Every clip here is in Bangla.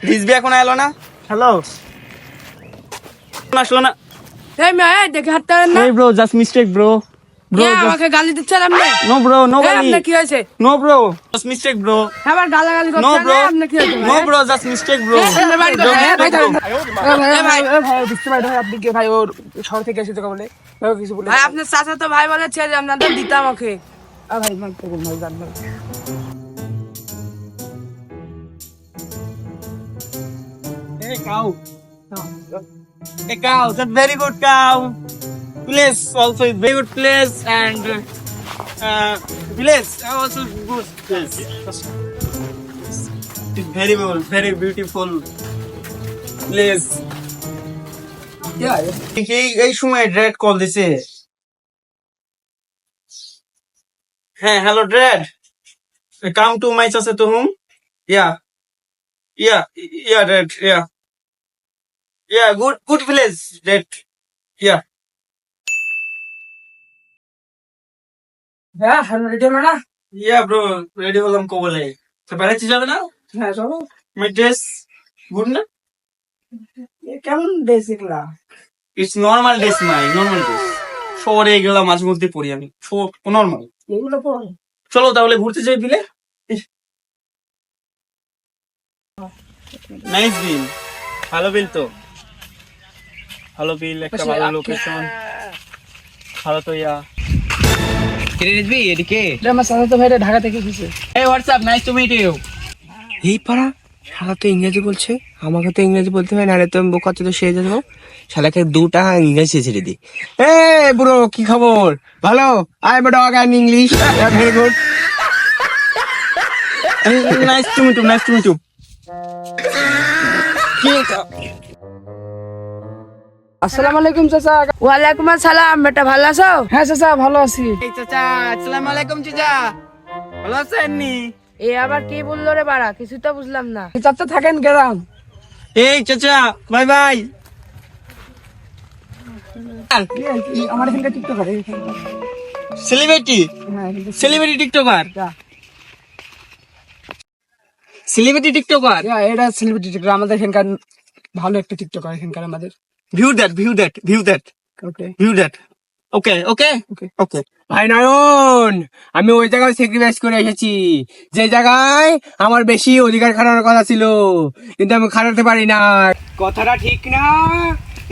রিজবি এখন এলো না। হ্যালো, আসলো না। এই মেয়ে দেখে হাঁটতে পারেন না। Hey bro, just mistake bro. Bro, কে আমাকে গালি দিচ্ছেন আপনি? no bro, no এই, গালি। আপনার কি হয়েছে? No bro, just mistake bro. আবার গালাগালি No করছেন bro, না? আপনার কি হয়েছে? no bro, just mistake bro. আপনার বাড়ি Bro, কোথায়? mistake bro. ভাই বুঝতে পারি ভাই আপনি কে ভাই ওর শহর থেকে এসেছে বলে ভাই কিছু বলে ভাই আপনার চাচা তো ভাই বলে ছেড়ে আপনাদের দিতাম ওকে। ভাই মাফ করুন ভাই জান ভাই Hey cow. Hey cow, that's very good cow. Place also is very good place and place also good place. It's very beautiful place. এই সময় ড্রেড কল দিছে। হ্যাঁ হ্যালো ড্রেড, কাম টু মাই চাচা তো হুম। Yeah ড্রেড, yeah good place ড্রেড, yeah. হ্যাঁ হ্যালো রেডি হলো না Yeah bro, ready হলাম কবলে। তো বেড়াচ্ছি যাবে না? হ্যাঁ চলো My dress good না? কেমন ড্রেস এগুলা It's normal dress normal dress. শহরে এগুলা মাঝে মধ্যে পরি আমি, নর্মাল। এগুলো পর চলো তাহলে ঘুরতে যাই বিলে। নাইস বিল, ভালো বিল তো, ভালো বিল, একটা ভালো লোকেশন, ভালো তো ইয়া। রিজবি এদিকে। আমার সাথে তো ভাইরা ঢাকা থেকে এসেছে এই WhatsApp, nice to meet you. এই পাড়া শালা তো ইংরেজি বলছে আমাকে তো ইংরেজি বলতে হয় নাহলে তো আমি বোকা তো সেরে যাবো শালাকে 2 টাকা ইংরেজি ছেড়ে দিই এ ব্রো কি খবর ভালো I am dog and English very good nice to meet you. আসসালামু আলাইকুম চাচা ওয়ালাইকুম আসসালাম, বেটা ভালো আছো? হ্যাঁ চাচা ভালো আছি এই চাচা, আসসালামু আলাইকুম চাচা, ভালো আছেন নি? এ আবার কি বললো রে বাড়া, কিছু তো বুঝলাম না। চাচা থাকেন গ্রাম এই চাচা বাই বাই। আমার এখানকার টিকটক করে সেলিব্রিটি টিকটকার, সেলিব্রিটি টিকটকার। এটা সেলিব্রিটি টিকটক আমাদের এখানকার ভালো একটা টিকটকার এখানকার আমাদের ভিউ দ্যাট ওকে ওকে। ভাই নয়ন আমি ওই জায়গায় স্যাক্রিফাইস করে এসেছি যে জায়গায় আমার বেশি অধিকার খাটানোর কথা ছিল কিন্তু আমি খাটাতে পারি না কথাটা ঠিক না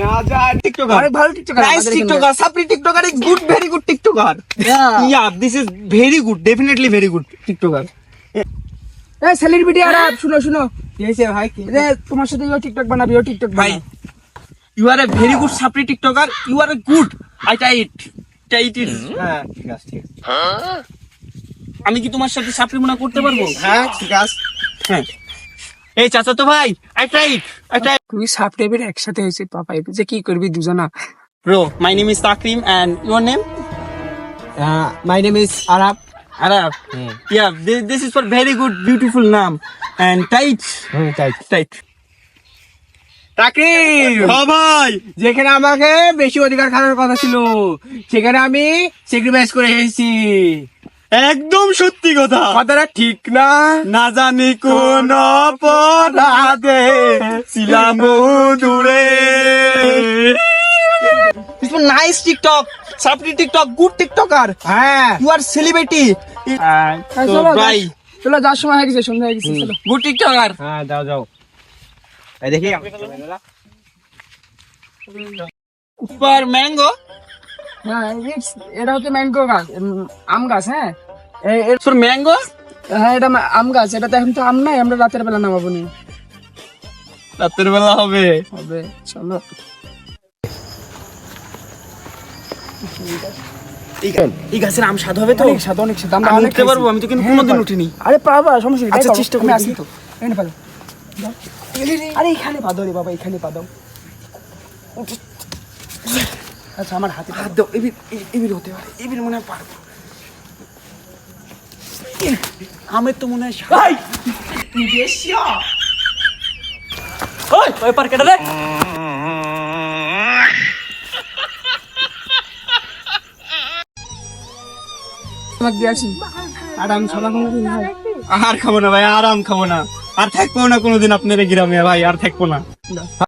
না যা টিকটকার, অনেক ভালো টিকটকার নাইস টিকটকার, সাপ্রি TikToker is good, very good TikToker. Yeah this is very good, definitely very good TikToker. এই সেলিব্রিটি আর শুনো এইসে ভাই রে তোমার সাথে ও টিকটক বানাবি ও টিকটক ভাই you are a very good সাপ্রি TikToker, you are a good, I tight it. হ্যাঁ ঠিক আছে আমি কি তোমার সাথে সাপ্রি মনে করতে পারবো? হ্যাঁ ঠিক আছে হ্যাঁ। এই চাচা তো ভাই, আই টাইট। তুই সাপ টাইপের একসাথে হয়েছে পাপা এবার যে কি করবি দুজনা bro my name is Takrim and your name? My name is Arab Arab. Yeah, this is for very good, beautiful name and tight. Tight. Takrim হ্যাঁ ভাই, যেখানে আমাকে বেশি অধিকার খাওয়ার কথা ছিল সেখানে আমি স্যাক্রিফাইস করে এসেছি একদম সত্যি কথা। কথাটা ঠিক না না জানি কোন অপরাধে ছিলাম দূরে। This is nice TikTok, সাপ্রি টিকটক, গুড টিকটকার। হ্যাঁ You are celebrity. So চলো bye. চলো যাওয়ার সময় হয়ে গেছে সন্ধ্যা হয়ে গেছে চলো Good টিকটকার। হ্যাঁ যাও এই দেখি উপর ম্যাঙ্গো, হ্যাঁ এটা হচ্ছে ম্যাঙ্গো গাছ আম গাছ হ্যাঁ for ম্যাঙ্গো। হ্যাঁ এটা আম গাছ এটা তো এখন তো আম নাই আমরা রাতের বেলা নামাবো নি রাতের বেলা হবে। হবে চলো এই গাছের আম স্বাদ হবে তো? অনেক স্বাদ আমরা আমি অনেক উঠতে পারবো? আমি তো কিন্তু হ্যাঁ, কোনোদিন পারো। উঠিনি। আরে পারবা সমস্যা নেই আচ্ছা, তাই করো। চেষ্টা আমি করি। আসি তো এখানে পারো আরে এখানে পাদো রে বাবা এখানে পাদো আচ্ছা আমার হাতে হাত দাও এবির হতে পারে এবির মনে হয় পারবো আমের তো মনে হয় ওই পার কেটে দে। তোমাকে দিয়েছি আর আমি সবাই আর খাবো না ভাই, আরাম খাবো না। আর থাকবো না কোনোদিন আপনার এই গ্রামে ভাই, আর থাকবো না।